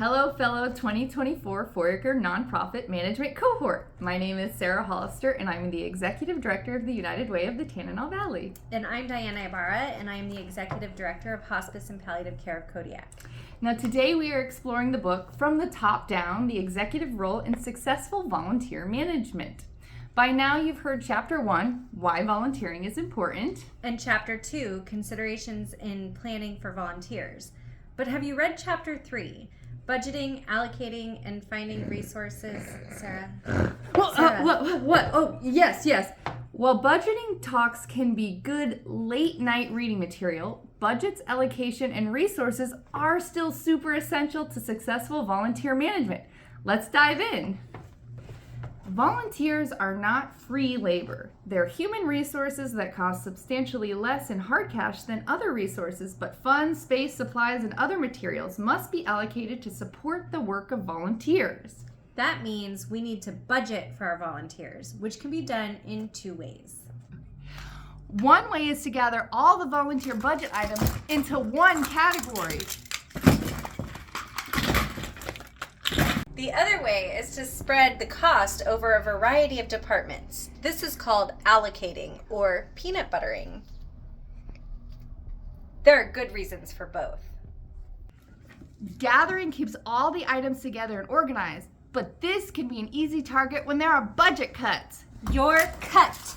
Hello, fellow 2024 Foraker Nonprofit Management Cohort. My name is Sarah Hollister, and I'm the Executive Director of the United Way of the Tanana Valley. And I'm Dianne Ibarra, and I'm the Executive Director of Hospice and Palliative Care of Kodiak. Now, today we are exploring the book From the Top Down, The Executive Role in Successful Volunteer Management. By now, you've heard Chapter 1, Why Volunteering is Important. And Chapter 2, Considerations in Planning for Volunteers. But have you read Chapter 3, Budgeting, Allocating, and Finding Resources, Sarah? What? Oh, yes. While budgeting talks can be good late-night reading material, budgets, allocation, and resources are still super essential to successful volunteer management. Let's dive in. Volunteers are not free labor. They're human resources that cost substantially less in hard cash than other resources, but funds, space, supplies, and other materials must be allocated to support the work of volunteers. That means we need to budget for our volunteers, which can be done in two ways. One way is to gather all the volunteer budget items into one category. The other way is to spread the cost over a variety of departments. This is called allocating or peanut buttering. There are good reasons for both. Gathering keeps all the items together and organized, but this can be an easy target when there are budget cuts. You're cut.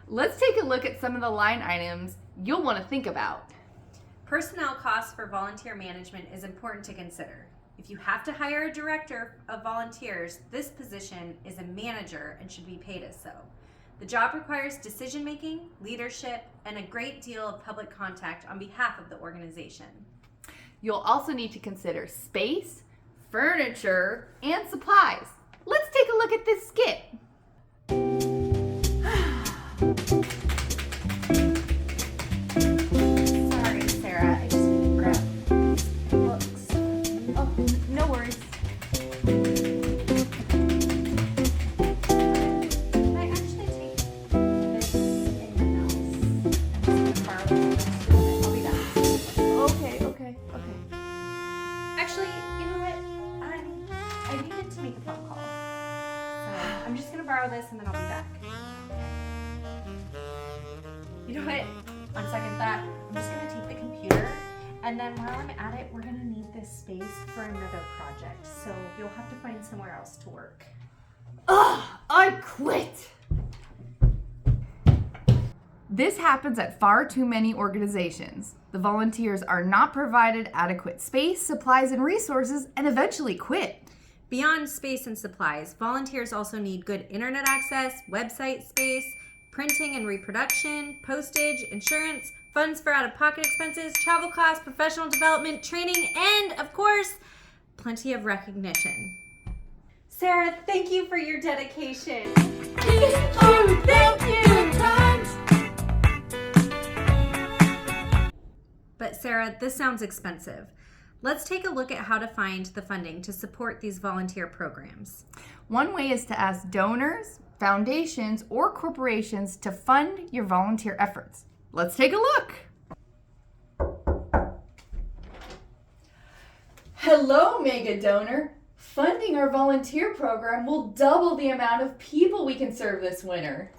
Let's take a look at some of the line items you'll want to think about. Personnel costs for volunteer management is important to consider. If you have to hire a director of volunteers, this position is a manager and should be paid as so. The job requires decision-making, leadership, and a great deal of public contact on behalf of the organization. You'll also need to consider space, furniture, and supplies. Let's take a look at this skit. Sorry, Sarah, I just need to grab books. Oh, no worries. Can I actually take this and else? I'm just gonna borrow this. I'll be back. Okay. Actually, you know what? I needed to make a phone call. So I'm just gonna borrow this and then I'll be back. You know what? On second thought, I'm just gonna take the computer, and then while I'm at it, we're gonna need this space for another project. So you'll have to find somewhere else to work. I quit! This happens at far too many organizations. The volunteers are not provided adequate space, supplies, and resources and eventually quit. Beyond space and supplies, volunteers also need good internet access, website space, printing and reproduction, postage, insurance, funds for out-of-pocket expenses, travel costs, professional development, training, and, of course, plenty of recognition. Sarah, thank you for your dedication. Thank you! But Sarah, this sounds expensive. Let's take a look at how to find the funding to support these volunteer programs. One way is to ask donors, foundations, or corporations to fund your volunteer efforts. Let's take a look. Hello, mega donor. Funding our volunteer program will double the amount of people we can serve this winter.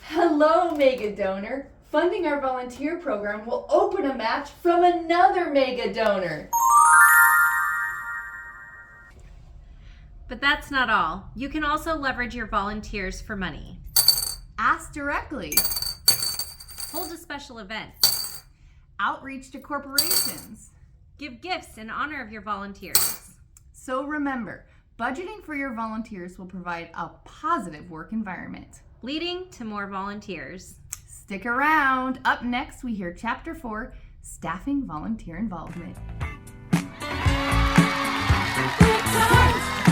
Hello, mega donor. Funding our volunteer program will open a match from another mega donor. But that's not all. You can also leverage your volunteers for money. Ask directly. Hold a special event. Outreach to corporations. Give gifts in honor of your volunteers. So remember, budgeting for your volunteers will provide a positive work environment, Leading to more volunteers. Stick around. Up next, we hear Chapter 4, Staffing Volunteer Involvement. Good times.